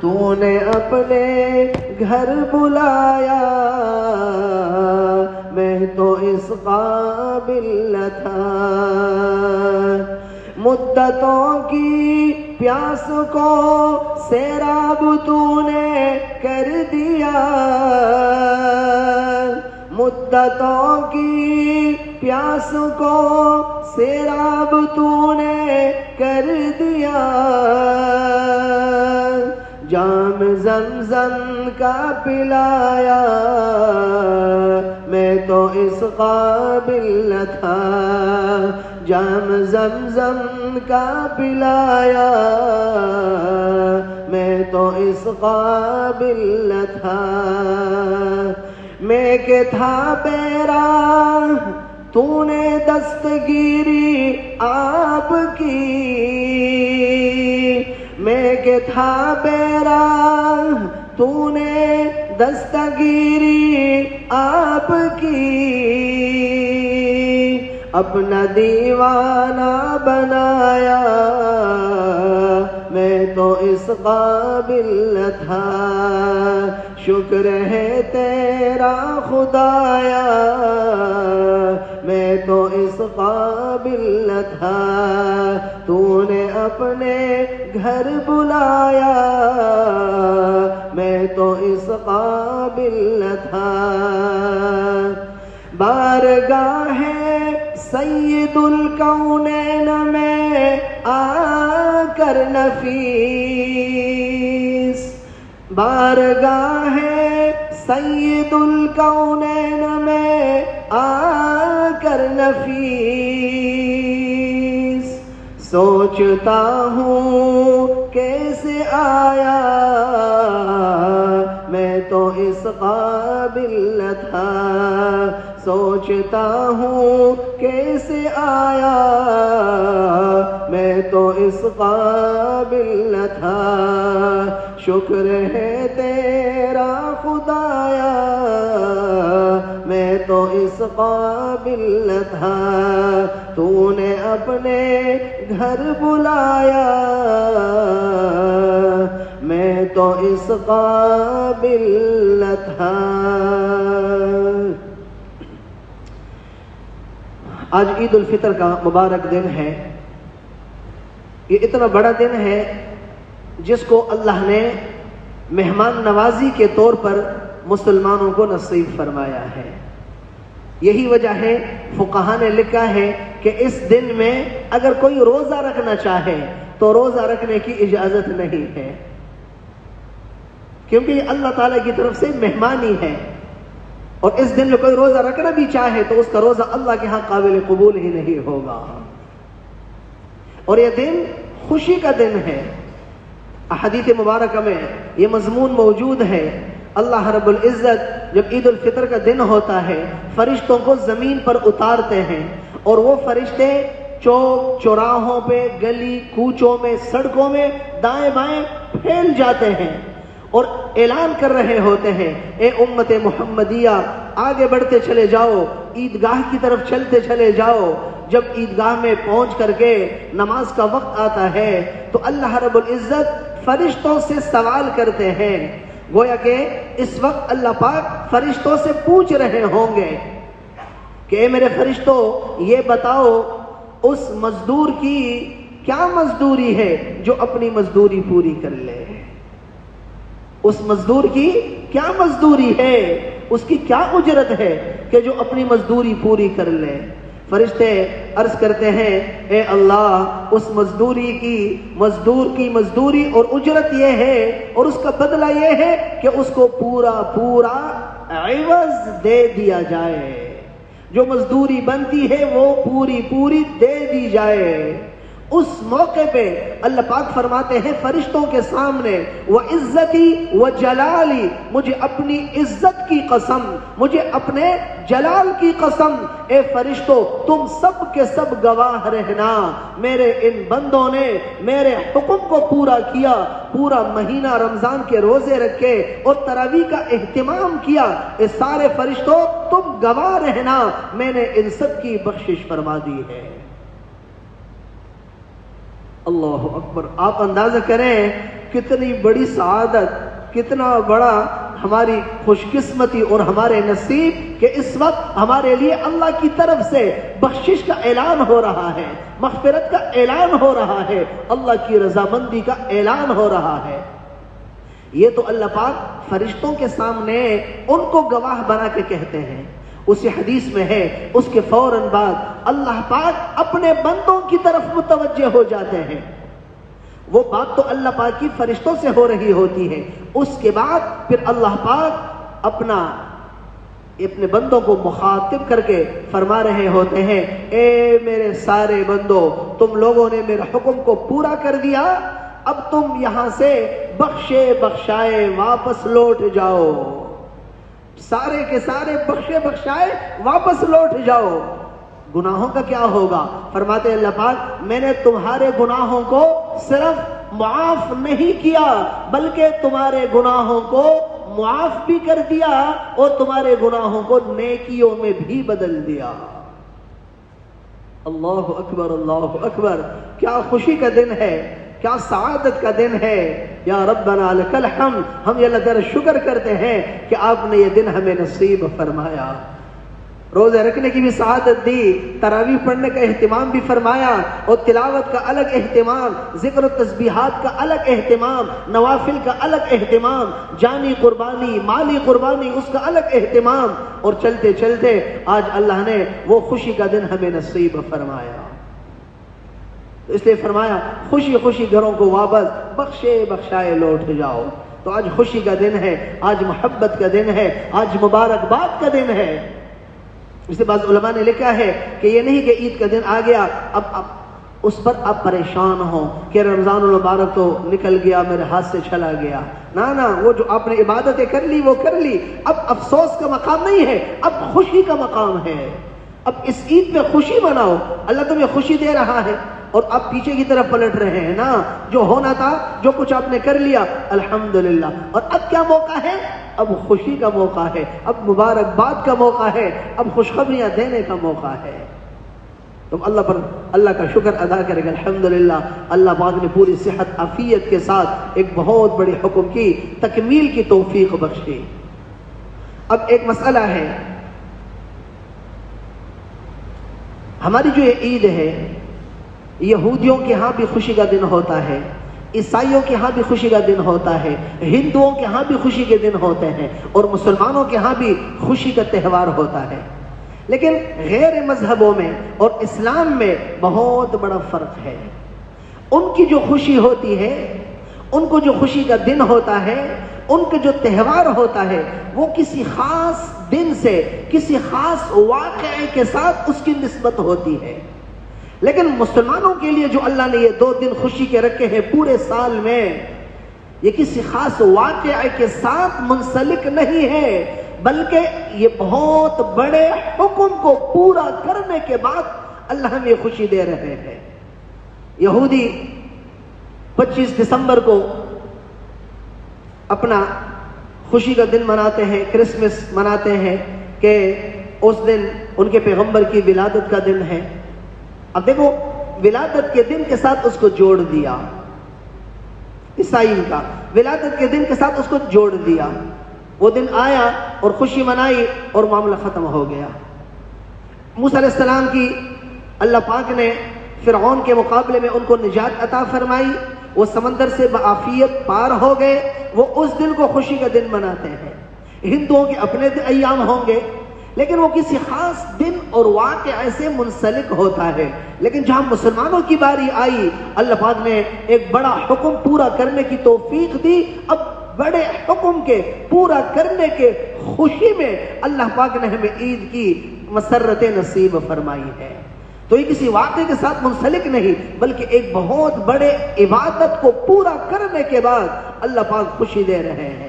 تو نے اپنے گھر بلایا میں تو اس قابل نہ تھا، مدتوں کی پیاس کو سیراب تو نے کر دیا، مدتوں کی پیاس کو سیراب تو نے کر دیا، جام زمزم کا پلایا میں تو اس قابل نہ تھا، جام زمزم کا پلایا میں تو اس قابل نہ تھا، میں کہ تھا بیراہ تو نے دستگیری آپ کی، میں کہ تھا بیراہ تو نے دستگیری آپ کی، اپنا دیوانہ بنایا میں تو اس قابل نہ تھا، شکر ہے تیرا خدایا میں تو اس قابل نہ تھا، تو نے اپنے گھر بلایا میں تو اس قابل نہ تھا، بارگاہ سید الکونین میں آ کر نفیس، بارگاہ سید الکونین میں آ کر نفیس، سوچتا ہوں کیسے آیا میں تو اس قابل نہ تھا، سوچتا ہوں کیسے آیا میں تو اس قابل نہ تھا، شکر ہے تیرا خدایا میں تو اس قابل نہ تھا، تو نے اپنے گھر بلایا میں تو اس قابل نہ تھا۔ آج عید الفطر کا مبارک دن ہے، یہ اتنا بڑا دن ہے جس کو اللہ نے مہمان نوازی کے طور پر مسلمانوں کو نصیب فرمایا ہے۔ یہی وجہ ہے فقہا نے لکھا ہے کہ اس دن میں اگر کوئی روزہ رکھنا چاہے تو روزہ رکھنے کی اجازت نہیں ہے، کیونکہ یہ اللہ تعالیٰ کی طرف سے مہمانی ہے، اور اس دن میں کوئی روزہ رکھنا بھی چاہے تو اس کا روزہ اللہ کے ہاں قابل قبول ہی نہیں ہوگا، اور یہ دن خوشی کا دن ہے۔ احادیث مبارکہ میں یہ مضمون موجود ہے، اللہ رب العزت جب عید الفطر کا دن ہوتا ہے فرشتوں کو زمین پر اتارتے ہیں، اور وہ فرشتے چوک چوراہوں پہ، گلی کوچوں میں، سڑکوں میں دائیں بائیں پھیل جاتے ہیں اور اعلان کر رہے ہوتے ہیں، اے امت محمدیہ آگے بڑھتے چلے جاؤ، عیدگاہ کی طرف چلتے چلے جاؤ۔ جب عیدگاہ میں پہنچ کر کے نماز کا وقت آتا ہے تو اللہ رب العزت فرشتوں سے سوال کرتے ہیں، گویا کہ اس وقت اللہ پاک فرشتوں سے پوچھ رہے ہوں گے کہ اے میرے فرشتوں یہ بتاؤ اس مزدور کی کیا مزدوری ہے جو اپنی مزدوری پوری کر لے، اس مزدور کی کیا مزدوری ہے، اس کی کیا اجرت ہے کہ جو اپنی مزدوری پوری کر لے۔ فرشتے عرض کرتے ہیں، اے اللہ اس مزدور کی مزدوری اور اجرت یہ ہے اور اس کا بدلہ یہ ہے کہ اس کو پورا عوض دے دیا جائے، جو مزدوری بنتی ہے وہ پوری دے دی جائے۔ اس موقع پہ اللہ پاک فرماتے ہیں فرشتوں کے سامنے، وَعِزَّتِي وَجَلَالِي، مجھے اپنی عزت کی قسم، مجھے اپنے جلال کی قسم، اے فرشتوں تم سب کے سب گواہ رہنا، میرے ان بندوں نے میرے حکم کو پورا کیا، پورا مہینہ رمضان کے روزے رکھے اور تراویح کا اہتمام کیا، اے سارے فرشتوں تم گواہ رہنا، میں نے ان سب کی بخشش فرما دی ہے۔ اللہ اکبر. آپ اندازہ کریں کتنی بڑی سعادت، کتنا بڑا ہماری خوش قسمتی اور ہمارے نصیب کہ اس وقت ہمارے لیے اللہ کی طرف سے بخشش کا اعلان ہو رہا ہے، مغفرت کا اعلان ہو رہا ہے، اللہ کی رضامندی کا اعلان ہو رہا ہے. یہ تو اللہ پاک فرشتوں کے سامنے ان کو گواہ بنا کے کہتے ہیں. اسی حدیث میں ہے اس کے فوراً بعد اللہ پاک اپنے بندوں کی طرف متوجہ ہو جاتے ہیں. وہ بات تو اللہ پاک کی فرشتوں سے ہو رہی ہوتی ہے، اس کے بعد پھر اللہ پاک اپنے بندوں کو مخاطب کر کے فرما رہے ہوتے ہیں، اے میرے سارے بندو، تم لوگوں نے میرے حکم کو پورا کر دیا، اب تم یہاں سے بخشے بخشائے واپس لوٹ جاؤ. سارے کے سارے بخشے بخشائے واپس لوٹ جاؤ. گناہوں کا کیا ہوگا؟ فرماتے اللہ پاک، میں نے تمہارے گناہوں کو صرف معاف نہیں کیا بلکہ تمہارے گناہوں کو معاف بھی کر دیا اور تمہارے گناہوں کو نیکیوں میں بھی بدل دیا. اللہ اکبر، اللہ اکبر. کیا خوشی کا دن ہے، کیا سعادت کا دن ہے. یا ربنا لک الحمد. ہم یہ اللہ تعالی شکر کرتے ہیں کہ آپ نے یہ دن ہمیں نصیب فرمایا. روزے رکھنے کی بھی سعادت دی، تراویح پڑھنے کا اہتمام بھی فرمایا، اور تلاوت کا الگ اہتمام، ذکر و تسبیحات کا الگ اہتمام، نوافل کا الگ اہتمام، جانی قربانی، مالی قربانی، اس کا الگ اہتمام. اور چلتے چلتے آج اللہ نے وہ خوشی کا دن ہمیں نصیب فرمایا. اس لیے فرمایا خوشی خوشی گھروں کو واپس بخشے بخشائے لوٹ جاؤ. تو آج خوشی کا دن ہے، آج محبت کا دن ہے، آج مبارکباد کا دن ہے. اس سے بعض علماء نے لکھا ہے کہ یہ نہیں کہ عید کا دن آ گیا اب اس پر آپ پریشان ہوں کہ رمضان المبارک تو نکل گیا، میرے ہاتھ سے چلا گیا. نہ، وہ جو آپ نے عبادتیں کر لی وہ کر لی. اب افسوس کا مقام نہیں ہے، اب خوشی کا مقام ہے. اب اس عید پہ خوشی مناؤ، اللہ تمہیں خوشی دے رہا ہے اور آپ پیچھے کی طرف پلٹ رہے ہیں نا. جو ہونا تھا، جو کچھ آپ نے کر لیا الحمدللہ. اور اب کیا موقع ہے؟ اب خوشی کا موقع ہے، اب مبارکباد کا موقع ہے، اب خوشخبریاں دینے کا موقع ہے. تم اللہ کا شکر ادا کرے گا. الحمدللہ اللہ پاک نے پوری صحت عافیت کے ساتھ ایک بہت بڑی حکم کی تکمیل کی توفیق بخشی. اب ایک مسئلہ ہے، ہماری جو یہ عید ہے، یہودیوں کے ہاں بھی خوشی کا دن ہوتا ہے، عیسائیوں کے ہاں بھی خوشی کا دن ہوتا ہے، ہندوؤں کے ہاں بھی خوشی کے دن ہوتے ہیں، اور مسلمانوں کے ہاں بھی خوشی کا تہوار ہوتا ہے. لیکن غیر مذہبوں میں اور اسلام میں بہت بڑا فرق ہے. ان کی جو خوشی ہوتی ہے، ان کو جو خوشی کا دن ہوتا ہے، ان کا جو تہوار ہوتا ہے، وہ کسی خاص دن سے، کسی خاص واقعے کے ساتھ اس کی نسبت ہوتی ہے. لیکن مسلمانوں کے لیے جو اللہ نے یہ 2 دن خوشی کے رکھے ہیں پورے سال میں، یہ کسی خاص واقعے کے ساتھ منسلک نہیں ہے، بلکہ یہ بہت بڑے حکم کو پورا کرنے کے بعد اللہ ہمیں خوشی دے رہے ہیں. یہودی 25 دسمبر کو اپنا خوشی کا دن مناتے ہیں، کرسمس مناتے ہیں کہ اس دن ان کے پیغمبر کی ولادت کا دن ہے. اب دیکھو، ولادت کے دن کے ساتھ اس کو جوڑ دیا، عیسائیوں کا ولادت کے دن کے ساتھ اس کو جوڑ دیا. وہ دن آیا اور خوشی منائی اور معاملہ ختم ہو گیا. موسیٰ علیہ السلام کی اللہ پاک نے فرعون کے مقابلے میں ان کو نجات عطا فرمائی، وہ سمندر سے بعافیت پار ہو گئے. وہ اس دن کو خوشی کا دن مناتے ہیں. ہندوؤں کے اپنے ایام ہوں گے، لیکن وہ کسی خاص دن اور واقعے سے منسلک ہوتا ہے. لیکن جہاں مسلمانوں کی باری آئی، اللہ پاک نے ایک بڑا حکم پورا کرنے کی توفیق دی. اب بڑے حکم کے پورا کرنے کے خوشی میں اللہ پاک نے ہمیں عید کی مسرت نصیب فرمائی ہے. تو یہ کسی واقعے کے ساتھ منسلک نہیں، بلکہ ایک بہت بڑے عبادت کو پورا کرنے کے بعد اللہ پاک خوشی دے رہے ہیں.